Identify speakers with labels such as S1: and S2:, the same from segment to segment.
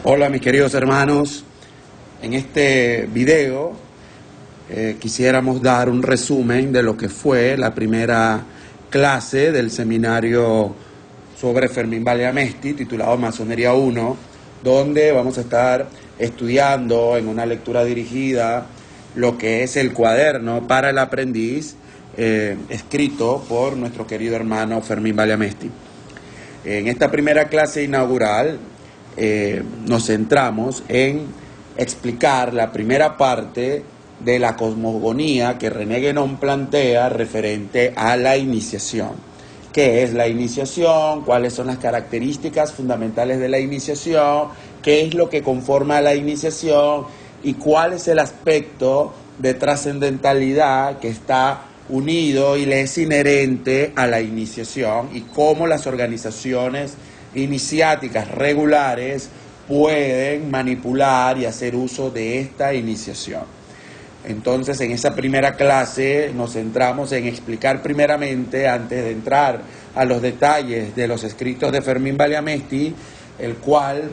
S1: Hola mis queridos hermanos, en este video quisiéramos dar un resumen de lo que fue la primera clase del seminario sobre Fermín Baliamesti titulado Masonería 1, donde vamos a estar estudiando en una lectura dirigida lo que es el cuaderno para el aprendiz escrito por nuestro querido hermano Fermín Baliamesti. En esta primera clase inaugural nos centramos en explicar la primera parte de la cosmogonía que René Guénon plantea referente a la iniciación. ¿Qué es la iniciación? ¿Cuáles son las características fundamentales de la iniciación? ¿Qué es lo que conforma la iniciación? ¿Y cuál es el aspecto de trascendentalidad que está unido y le es inherente a la iniciación? Y cómo las organizaciones iniciáticas regulares pueden manipular y hacer uso de esta iniciación. Entonces, en esa primera clase nos centramos en explicar primeramente, antes de entrar a los detalles de los escritos de Fermín Baliamesti, el cual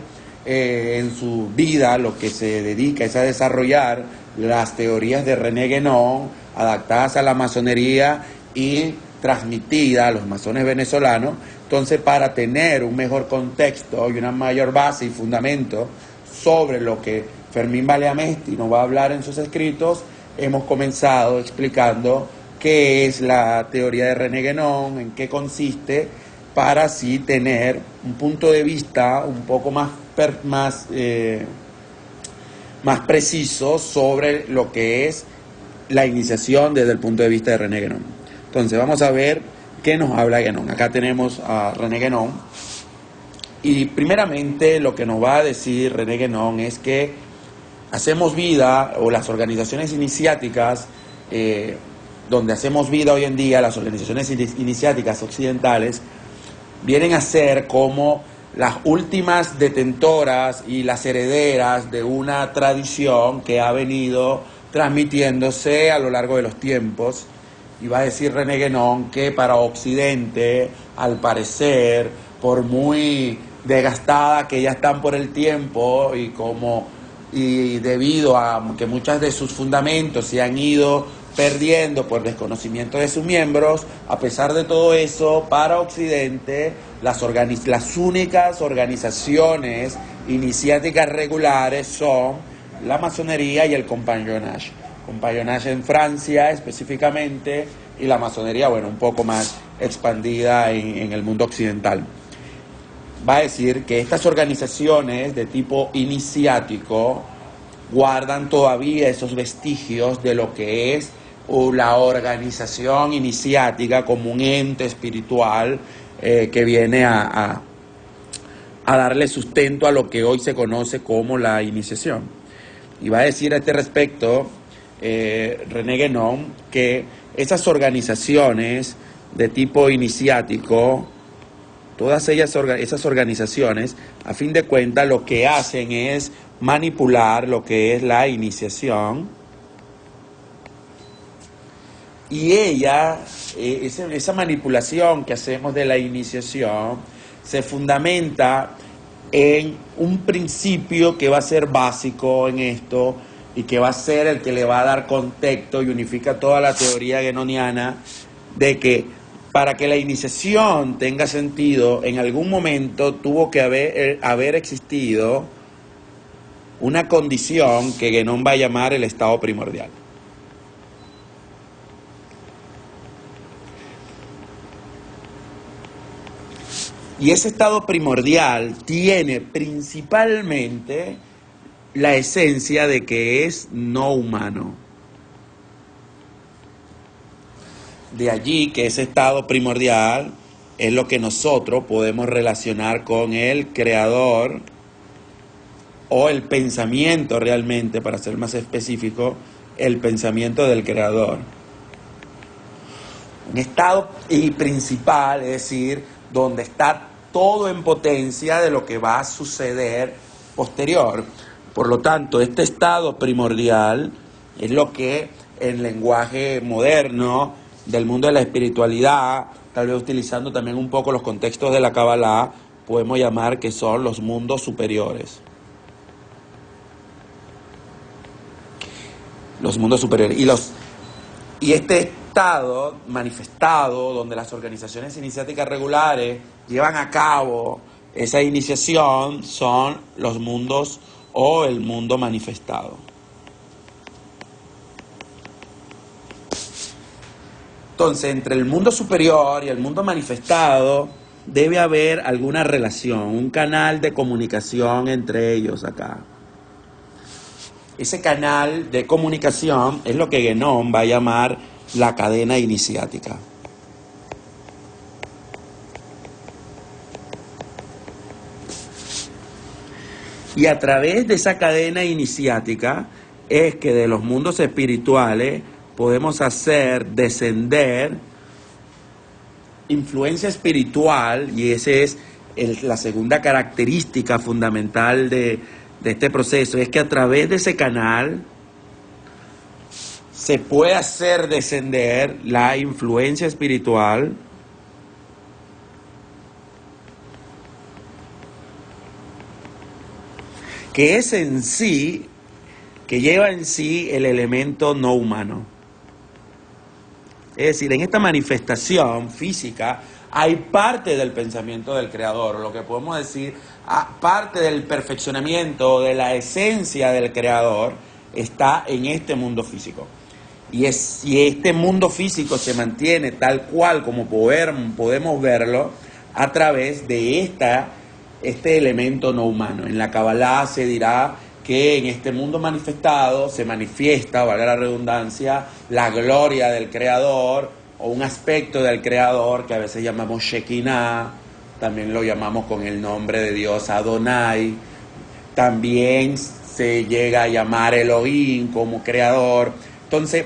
S1: en su vida lo que se dedica es a desarrollar las teorías de René Guénon adaptadas a la masonería y transmitidas a los masones venezolanos. Entonces, para tener un mejor contexto y una mayor base y fundamento sobre lo que Fermín Baliamesti nos va a hablar en sus escritos, hemos comenzado explicando qué es la teoría de René Guénon, en qué consiste, para así tener un punto de vista un poco más preciso sobre lo que es la iniciación desde el punto de vista de René Guénon. Entonces, vamos a ver qué nos habla Guénon. Acá tenemos a René Guénon. Y primeramente lo que nos va a decir René Guénon es que hacemos vida, o las organizaciones iniciáticas, donde hacemos vida hoy en día, las organizaciones iniciáticas occidentales, vienen a ser como las últimas detentoras y las herederas de una tradición que ha venido transmitiéndose a lo largo de los tiempos. Y va a decir René Guénon que para Occidente, al parecer, por muy desgastada que ya están por el tiempo y debido a que muchos de sus fundamentos se han ido perdiendo por desconocimiento de sus miembros, a pesar de todo eso, para Occidente, las únicas organizaciones iniciáticas regulares son la masonería y el compagnonnage. Compagnonnage en Francia específicamente, y la masonería, bueno, un poco más expandida en el mundo occidental. Va a decir que estas organizaciones de tipo iniciático guardan todavía esos vestigios de lo que es la organización iniciática como un ente espiritual que viene a darle sustento a lo que hoy se conoce como la iniciación. Y va a decir a este respecto René Guénon que esas organizaciones de tipo iniciático, todas esas organizaciones, a fin de cuentas, lo que hacen es manipular lo que es la iniciación. Y esa manipulación que hacemos de la iniciación se fundamenta en un principio que va a ser básico en esto y que va a ser el que le va a dar contexto y unifica toda la teoría guénoniana, de que para que la iniciación tenga sentido, en algún momento tuvo que haber existido una condición que Guénon va a llamar el estado primordial. Y ese estado primordial tiene principalmente la esencia de que es no humano. De allí que ese estado primordial es lo que nosotros podemos relacionar con el creador, o el pensamiento realmente, para ser más específico, el pensamiento del creador. Un estado principal, es decir, donde está todo en potencia de lo que va a suceder posterior. Por lo tanto, este estado primordial es lo que en lenguaje moderno del mundo de la espiritualidad, tal vez utilizando también un poco los contextos de la Kabbalah, podemos llamar que son los mundos superiores. los mundos superiores. Y este estado manifestado, donde las organizaciones iniciáticas regulares llevan a cabo esa iniciación, son los mundos o el mundo manifestado. Entonces, entre el mundo superior y el mundo manifestado debe haber alguna relación, un canal de comunicación entre ellos acá. Ese canal de comunicación es lo que Guénon va a llamar la cadena iniciática. Y a través de esa cadena iniciática es que de los mundos espirituales podemos hacer descender influencia espiritual, y esa es la segunda característica fundamental de este proceso, es que a través de ese canal se puede hacer descender la influencia espiritual que es en sí, que lleva en sí el elemento no humano. Es decir, en esta manifestación física hay parte del pensamiento del Creador, lo que podemos decir, parte del perfeccionamiento, de la esencia del Creador, está en este mundo físico. Y este mundo físico se mantiene tal cual como podemos verlo a través de este elemento no humano. En la Kabbalah se dirá que en este mundo manifestado se manifiesta, valga la redundancia, la gloria del Creador o un aspecto del Creador que a veces llamamos Shekinah, también lo llamamos con el nombre de Dios Adonai, también se llega a llamar Elohim como Creador. Entonces,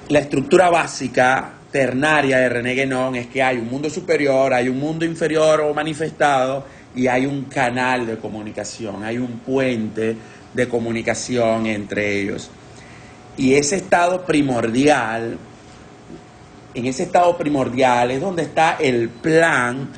S1: la estructura básica ternaria de René Guénon es que hay un mundo superior, hay un mundo inferior o manifestado, y hay un canal de comunicación, hay un puente de comunicación entre ellos. Y ese estado primordial, en ese estado primordial es donde está el plan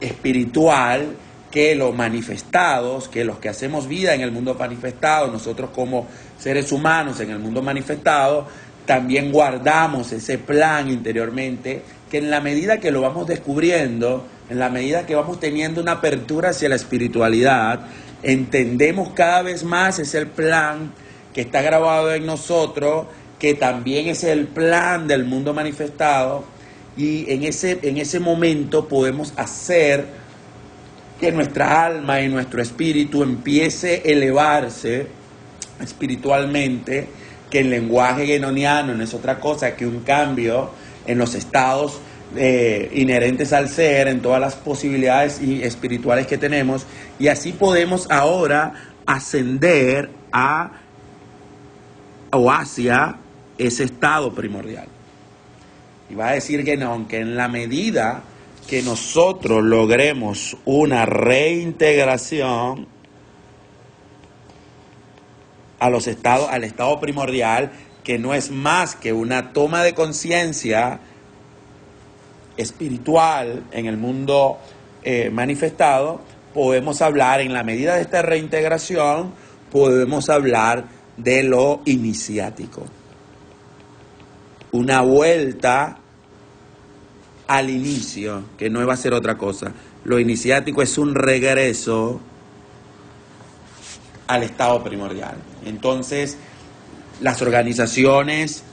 S1: espiritual que los manifestados, que los que hacemos vida en el mundo manifestado, nosotros como seres humanos en el mundo manifestado, también guardamos ese plan interiormente, que en la medida que lo vamos descubriendo, en la medida que vamos teniendo una apertura hacia la espiritualidad, entendemos cada vez más ese plan que está grabado en nosotros, que también es el plan del mundo manifestado, y en ese momento podemos hacer que nuestra alma y nuestro espíritu empiece a elevarse espiritualmente, que el lenguaje guénoniano no es otra cosa que un cambio en los estados inherentes al ser, en todas las posibilidades espirituales que tenemos, y así podemos ahora ascender hacia ese estado primordial. Y va a decir Guénon que en la medida que nosotros logremos una reintegración al estado primordial, que no es más que una toma de conciencia espiritual en el mundo manifestado, podemos hablar, en la medida de esta reintegración, podemos hablar de lo iniciático. Una vuelta al inicio, que no va a ser otra cosa. Lo iniciático es un regreso al estado primordial. Entonces, las organizaciones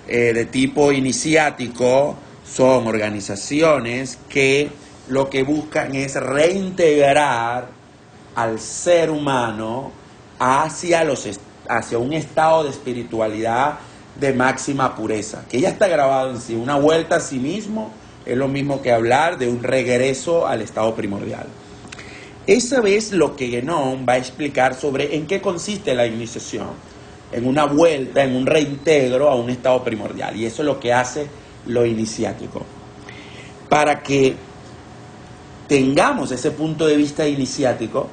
S1: de tipo iniciático son organizaciones que lo que buscan es reintegrar al ser humano hacia un estado de espiritualidad de máxima pureza, que ya está grabado en sí. Una vuelta a sí mismo es lo mismo que hablar de un regreso al estado primordial. Esa es lo que Guénon va a explicar sobre en qué consiste la iniciación, en una vuelta, en un reintegro a un estado primordial, y eso es lo que hace lo iniciático. Para que tengamos ese punto de vista iniciático,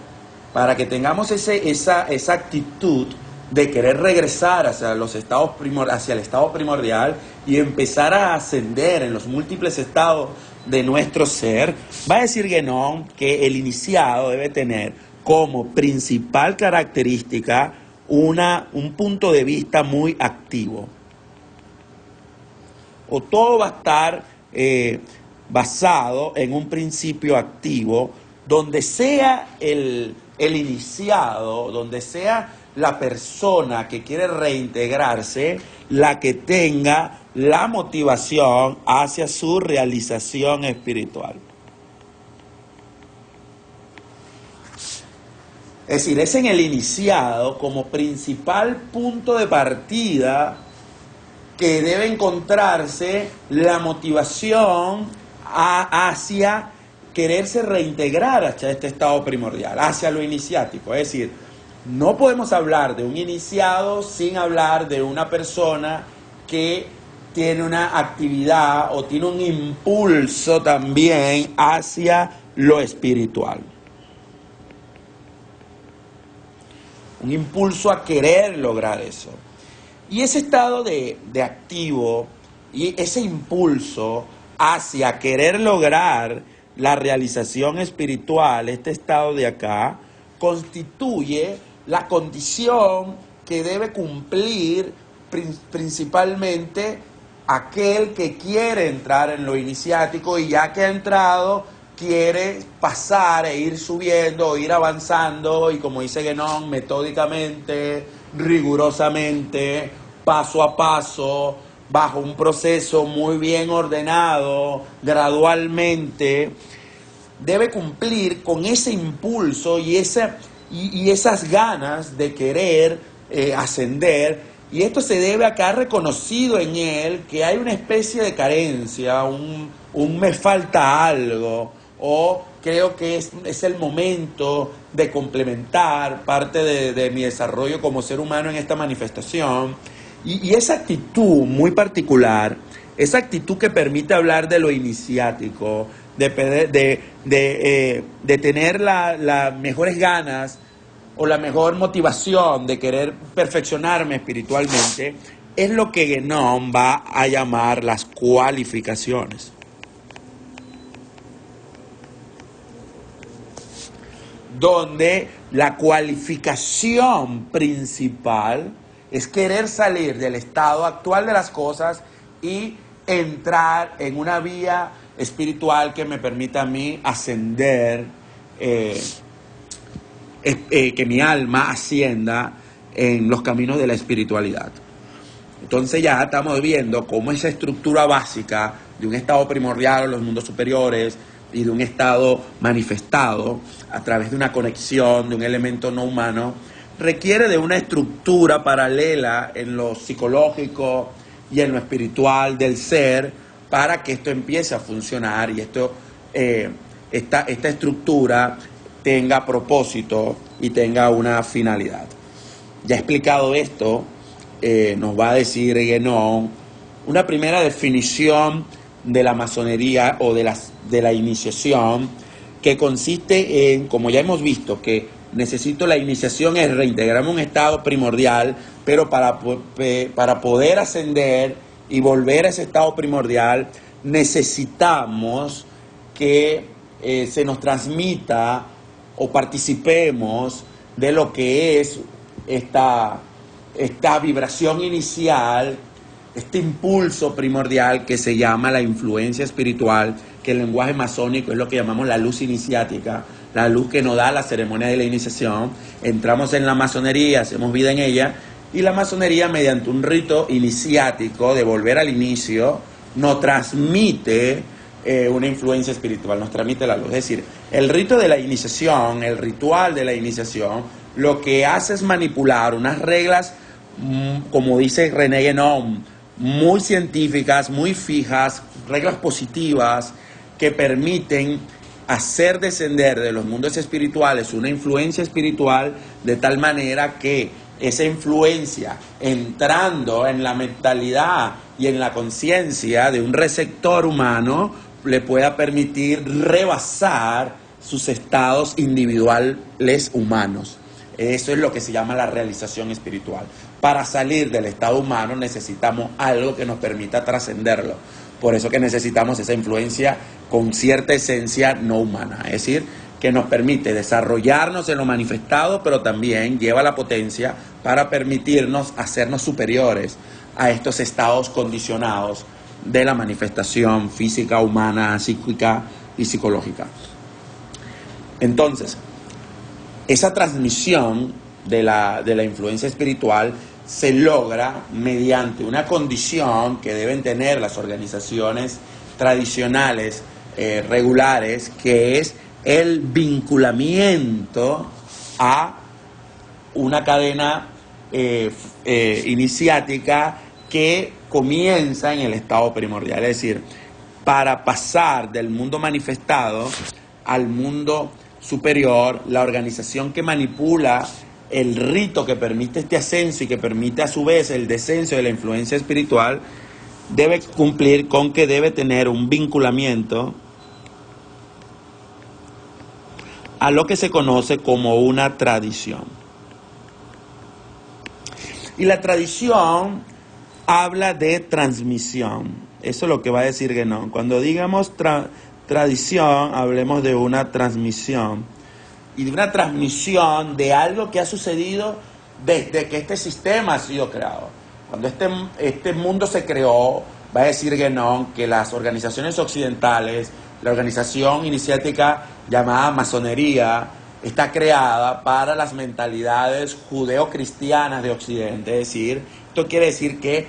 S1: para que tengamos esa actitud de querer regresar hacia el estado primordial y empezar a ascender en los múltiples estados de nuestro ser, va a decir Guénon que el iniciado debe tener como principal característica un punto de vista muy activo. O todo va a estar basado en un principio activo, donde sea el iniciado, donde sea la persona que quiere reintegrarse, la que tenga la motivación hacia su realización espiritual. Es decir, es en el iniciado como principal punto de partida que debe encontrarse la motivación hacia quererse reintegrar hacia este estado primordial, hacia lo iniciático. Es decir, no podemos hablar de un iniciado sin hablar de una persona que tiene una actividad o tiene un impulso también hacia lo espiritual. Un impulso a querer lograr eso. Y ese estado de activo y ese impulso hacia querer lograr la realización espiritual, este estado de acá, constituye la condición que debe cumplir principalmente aquel que quiere entrar en lo iniciático y ya que ha entrado quiere pasar e ir subiendo, ir avanzando y como dice Guénon, metódicamente, rigurosamente, paso a paso, bajo un proceso muy bien ordenado, gradualmente, debe cumplir con ese impulso y esas ganas de querer ascender. Y esto se debe a que ha reconocido en él que hay una especie de carencia, un me falta algo, o creo que es el momento de complementar parte de mi desarrollo como ser humano en esta manifestación. Y esa actitud muy particular, esa actitud que permite hablar de lo iniciático, de tener las mejores ganas o la mejor motivación de querer perfeccionarme espiritualmente, es lo que Guénon va a llamar las cualificaciones. Donde la cualificación principal es querer salir del estado actual de las cosas y entrar en una vía espiritual que me permita a mí ascender, que mi alma ascienda en los caminos de la espiritualidad. Entonces ya estamos viendo cómo esa estructura básica de un estado primordial en los mundos superiores y de un estado manifestado a través de una conexión, de un elemento no humano, requiere de una estructura paralela en lo psicológico y en lo espiritual del ser para que esto empiece a funcionar y esta estructura tenga propósito y tenga una finalidad. Ya explicado esto, nos va a decir Guénon una primera definición de la masonería o de la iniciación, que consiste en, como ya hemos visto, que necesito la iniciación es reintegrarme a un estado primordial, pero para poder ascender y volver a ese estado primordial necesitamos que se nos transmita o participemos de lo que es esta vibración inicial, este impulso primordial que se llama la influencia espiritual, que el lenguaje masónico es lo que llamamos la luz iniciática, la luz que nos da la ceremonia de la iniciación. Entramos en la masonería, hacemos vida en ella, y la masonería, mediante un rito iniciático de volver al inicio, nos transmite una influencia espiritual, nos transmite la luz. Es decir, el rito de la iniciación, el ritual de la iniciación, lo que hace es manipular unas reglas, como dice René Guénon, muy científicas, muy fijas, reglas positivas que permiten hacer descender de los mundos espirituales una influencia espiritual de tal manera que esa influencia, entrando en la mentalidad y en la conciencia de un receptor humano, le pueda permitir rebasar sus estados individuales humanos. Eso es lo que se llama la realización espiritual. Para salir del estado humano necesitamos algo que nos permita trascenderlo. Por eso que necesitamos esa influencia con cierta esencia no humana. Es decir, que nos permite desarrollarnos en lo manifestado, pero también lleva la potencia para permitirnos hacernos superiores a estos estados condicionados de la manifestación física, humana, psíquica y psicológica. Entonces, esa transmisión de la influencia espiritual se logra mediante una condición que deben tener las organizaciones tradicionales, regulares, que es el vinculamiento a una cadena iniciática que comienza en el estado primordial. Es decir, para pasar del mundo manifestado al mundo superior, la organización que manipula el rito que permite este ascenso y que permite a su vez el descenso de la influencia espiritual, debe cumplir con que debe tener un vinculamiento a lo que se conoce como una tradición. Y la tradición habla de transmisión. Eso es lo que va a decir Guénon. Cuando digamos tradición, hablemos de una transmisión. Y de una transmisión de algo que ha sucedido desde que este sistema ha sido creado. Cuando este mundo se creó, va a decir Guénon que las organizaciones occidentales, la organización iniciática llamada masonería, está creada para las mentalidades judeo-cristianas de Occidente. Es decir, esto quiere decir que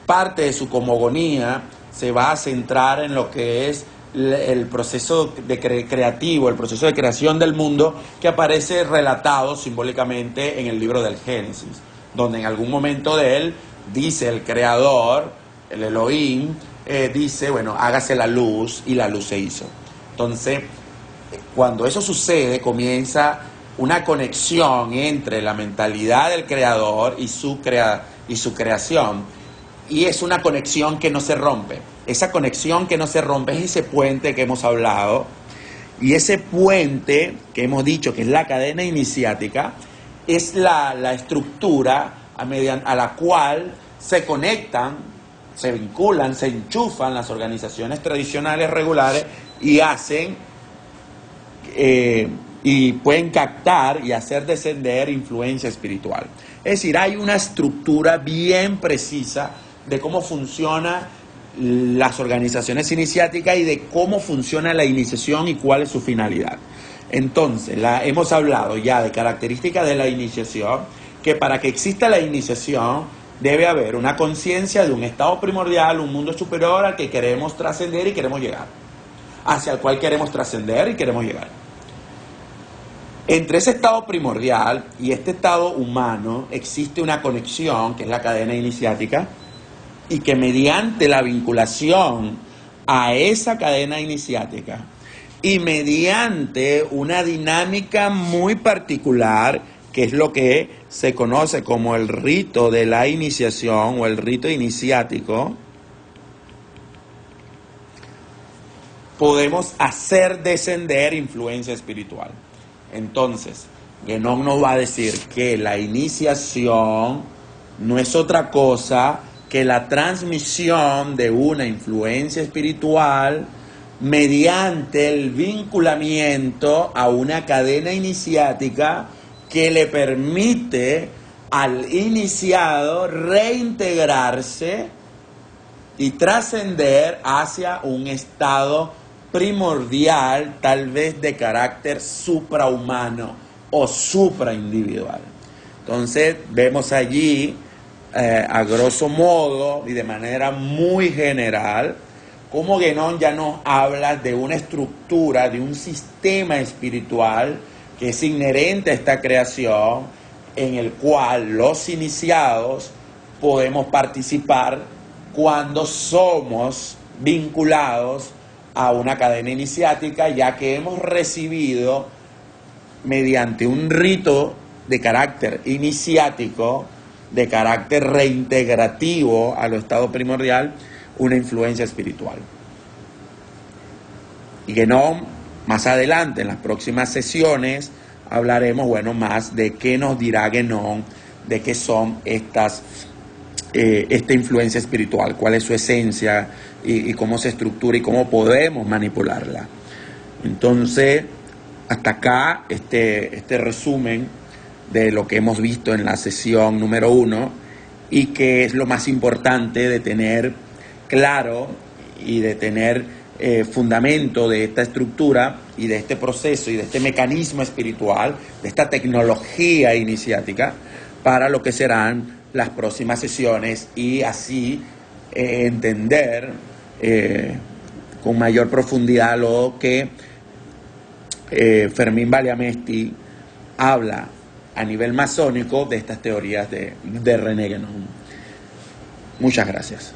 S1: parte de su cosmogonía se va a centrar en lo que es el proceso creativo, el proceso de creación del mundo, que aparece relatado simbólicamente en el libro del Génesis, donde en algún momento de él dice el creador, el Elohim, dice, bueno, hágase la luz, y la luz se hizo. Entonces, cuando eso sucede, comienza una conexión entre la mentalidad del creador y su creación, y es una conexión que no se rompe. Esa conexión que no se rompe es ese puente que hemos hablado, y ese puente que hemos dicho que es la cadena iniciática, es la estructura a la cual se conectan, se vinculan, se enchufan las organizaciones tradicionales regulares y hacen y pueden captar y hacer descender influencia espiritual. Es decir, hay una estructura bien precisa de cómo funcionan las organizaciones iniciáticas y de cómo funciona la iniciación y cuál es su finalidad. Entonces, hemos hablado ya de características de la iniciación, que para que exista la iniciación debe haber una conciencia de un estado primordial, un mundo superior al que queremos trascender y queremos llegar, hacia el cual queremos trascender y queremos llegar. Entre ese estado primordial y este estado humano existe una conexión, que es la cadena iniciática, y que mediante la vinculación a esa cadena iniciática y mediante una dinámica muy particular, que es lo que se conoce como el rito de la iniciación o el rito iniciático, podemos hacer descender influencia espiritual. Entonces, Guénon nos va a decir que la iniciación no es otra cosa que la transmisión de una influencia espiritual mediante el vinculamiento a una cadena iniciática que le permite al iniciado reintegrarse y trascender hacia un estado primordial, tal vez de carácter suprahumano o supraindividual. Entonces vemos allí, a grosso modo y de manera muy general, cómo Guénon ya nos habla de una estructura, de un sistema espiritual que es inherente a esta creación, en el cual los iniciados podemos participar cuando somos vinculados a una cadena iniciática, ya que hemos recibido mediante un rito de carácter iniciático, de carácter reintegrativo a lo estado primordial, una influencia espiritual. Y Guénon, más adelante, en las próximas sesiones, hablaremos, más de qué nos dirá Guénon, de qué son esta influencia espiritual, cuál es su esencia y cómo se estructura y cómo podemos manipularla. Entonces, hasta acá este resumen de lo que hemos visto en la sesión número 1 y que es lo más importante de tener claro y de tener fundamento de esta estructura y de este proceso y de este mecanismo espiritual, de esta tecnología iniciática para lo que serán las próximas sesiones y así entender con mayor profundidad lo que Fermín Baliamesti habla a nivel masónico de estas teorías de René Guénon. Muchas gracias.